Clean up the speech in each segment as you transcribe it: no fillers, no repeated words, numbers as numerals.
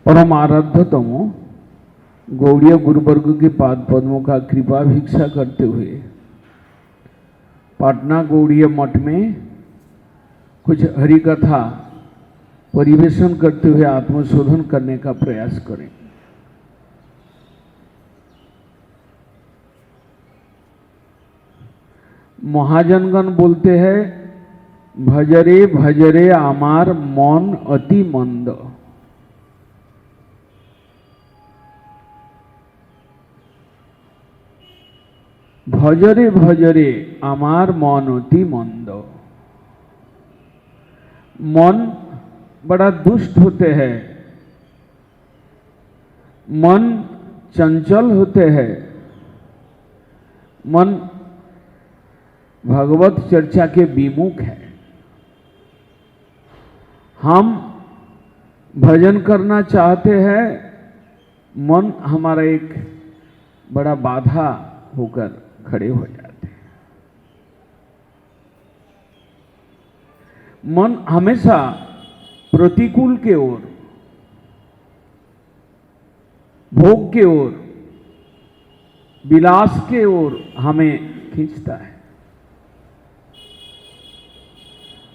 परम आराध्यतम गौड़ीय गुरुवर्ग के पाद पद्मों का कृपा भिक्षा करते हुए पाटना गौड़ीय मठ में कुछ हरि कथा परिवेशन करते हुए आत्मशोधन करने का प्रयास करें। महाजनगण बोलते हैं, भजरे भजरे आमार मन अति मंद। भजरे भजरे आमार मन अति मंद। मन बड़ा दुष्ट होते हैं, मन चंचल होते हैं, मन भगवत चर्चा के विमुख है। हम भजन करना चाहते हैं, मन हमारा एक बड़ा बाधा होकर खड़े हो जाते हैं। मन हमेशा प्रतिकूल के ओर, भोग के ओर, विलास के ओर हमें खींचता है।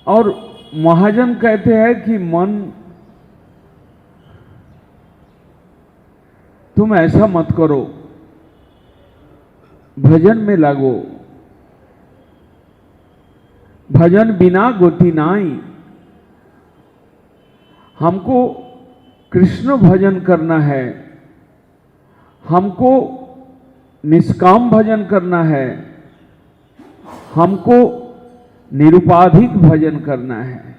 और महाजन कहते हैं कि मन, तुम ऐसा मत करो, भजन में लगो। भजन बिना गति नाई। हमको कृष्ण भजन करना है, हमको निष्काम भजन करना है, हमको निरुपाधिक भजन करना है।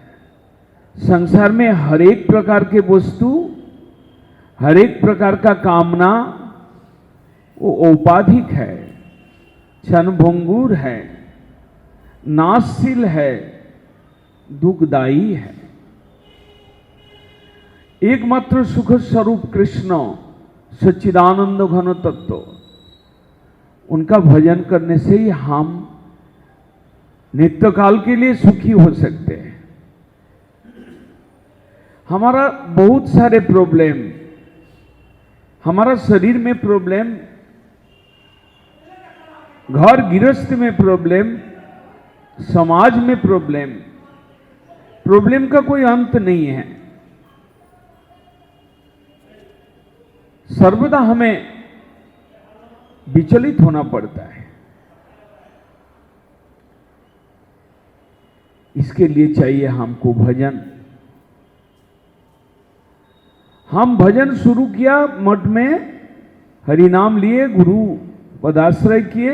संसार में हर एक प्रकार के वस्तु, हर एक प्रकार का कामना वो औपाधिक है, क्षणभंगुर है, नाशशील है, दुखदायी है। एकमात्र सुख स्वरूप कृष्ण सच्चिदानंद घन तत्व, उनका भजन करने से ही हम नित्य काल के लिए सुखी हो सकते हैं। हमारा बहुत सारे प्रॉब्लम, हमारा शरीर में प्रॉब्लम, घर गृहस्थ में प्रॉब्लम, समाज में प्रॉब्लम, प्रॉब्लम का कोई अंत नहीं है। सर्वदा हमें विचलित होना पड़ता है। इसके लिए चाहिए हमको भजन। हम भजन शुरू किया मठ में, हरि नाम लिए, गुरु पदाश्रय किए,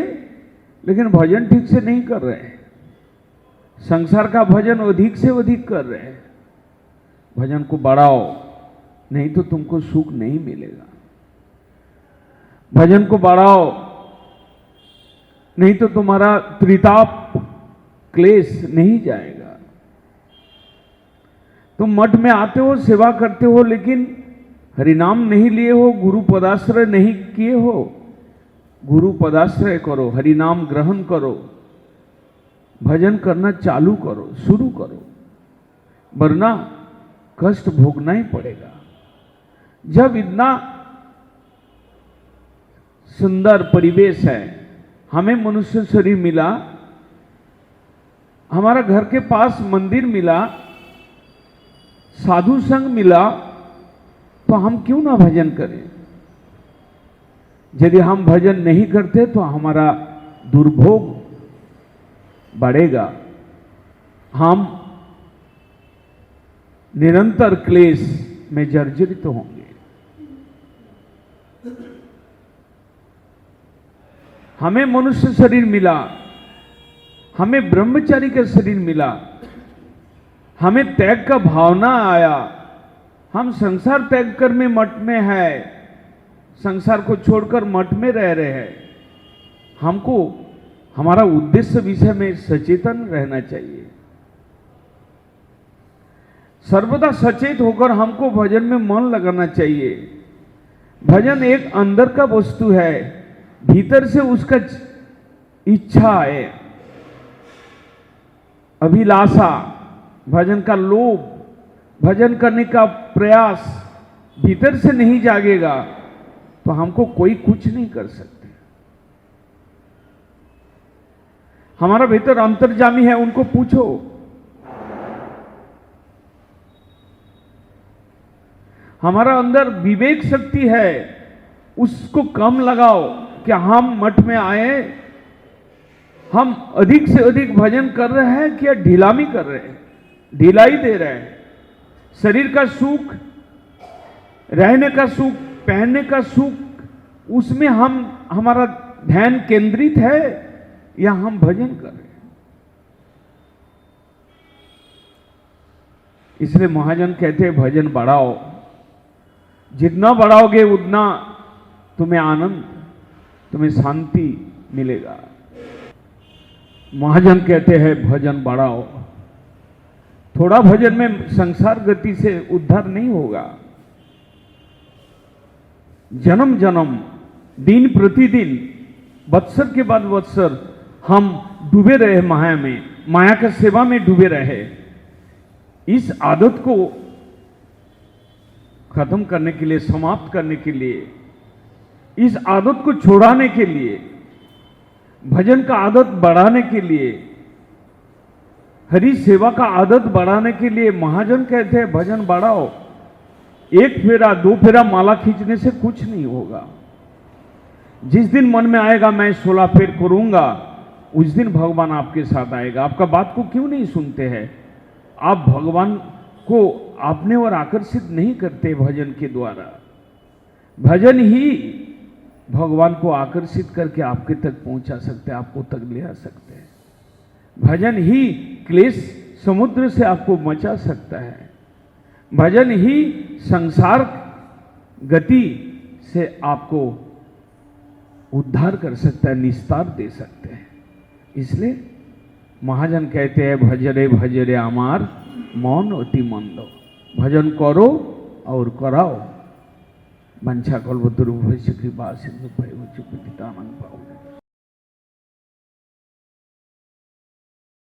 लेकिन भजन ठीक से नहीं कर रहे हैं। संसार का भजन अधिक से अधिक कर रहे हैं। भजन को बढ़ाओ, नहीं तो तुमको सुख नहीं मिलेगा। भजन को बढ़ाओ, नहीं तो तुम्हारा त्रिताप क्लेश नहीं जाएगा। तुम मठ में आते हो, सेवा करते हो, लेकिन हरिनाम नहीं लिए हो, गुरु पदाश्रय नहीं किए हो। गुरु पदाश्रय करो, हरिनाम ग्रहण करो, भजन करना चालू करो, शुरू करो, वरना कष्ट भोगना ही पड़ेगा। जब इतना सुंदर परिवेश है, हमें मनुष्य शरीर मिला, हमारा घर के पास मंदिर मिला, साधु संग मिला, तो हम क्यों ना भजन करें। यदि हम भजन नहीं करते तो हमारा दुर्भोग बढ़ेगा, हम निरंतर क्लेश में जर्जरित होंगे। हमें मनुष्य शरीर मिला, हमें ब्रह्मचारी का शरीर मिला, हमें त्याग का भावना आया, हम संसार त्याग कर में मठ में है, संसार को छोड़कर मठ में रह रहे हैं। हमको हमारा उद्देश्य विषय में सचेतन रहना चाहिए। सर्वदा सचेत होकर हमको भजन में मन लगाना चाहिए। भजन एक अंदर का वस्तु है, भीतर से उसका इच्छा है। अभिलाषा, भजन का लोभ, भजन करने का प्रयास भीतर से नहीं जागेगा तो हमको कोई कुछ नहीं कर सकते। हमारा भीतर अंतर्जामी है, उनको पूछो। हमारा अंदर विवेक शक्ति है, उसको कम लगाओ। कि हम मठ में आए, हम अधिक से अधिक भजन कर रहे हैं कि ढीलामी कर रहे हैं, ढिलाई दे रहे हैं। शरीर का सुख, रहने का सुख, पहनने का सुख, उसमें हमारा ध्यान केंद्रित है या हम भजन कर रहे हैं। इसलिए महाजन कहते हैं भजन बढ़ाओ। जितना बढ़ाओगे उतना तुम्हें आनंद, तुम्हें शांति मिलेगा। महाजन कहते हैं भजन बढ़ाओ। थोड़ा भजन में संसार गति से उद्धार नहीं होगा। जन्म जन्म, दिन प्रतिदिन, वत्सर के बाद वत्सर हम डूबे रहे माया में, माया का सेवा में डूबे रहे। इस आदत को खत्म करने के लिए, समाप्त करने के लिए, इस आदत को छुड़ाने के लिए, भजन का आदत बढ़ाने के लिए, हरि सेवा का आदत बढ़ाने के लिए महाजन कहते हैं भजन बढ़ाओ। एक फेरा, दो फेरा माला खींचने से कुछ नहीं होगा। जिस दिन मन में आएगा मैं 16 फेर करूंगा, उस दिन भगवान आपके साथ आएगा। आपका बात को क्यों नहीं सुनते हैं? आप भगवान को अपने ओर आकर्षित नहीं करते भजन के द्वारा। भजन ही भगवान को आकर्षित करके आपके तक पहुंचा सकते हैं, आपको तक ले आ सकते हैं। भजन ही क्लेश समुद्र से आपको बचा सकता है। भजन ही संसार गति से आपको उद्धार कर सकता है, निस्तार दे सकते हैं। इसलिए महाजन कहते हैं भजरे भजरे आमार मौन अति मंद। भजन करो और कराओ। वंशा कल्पतरु भविष्य कृपा सिंधु भैव चुप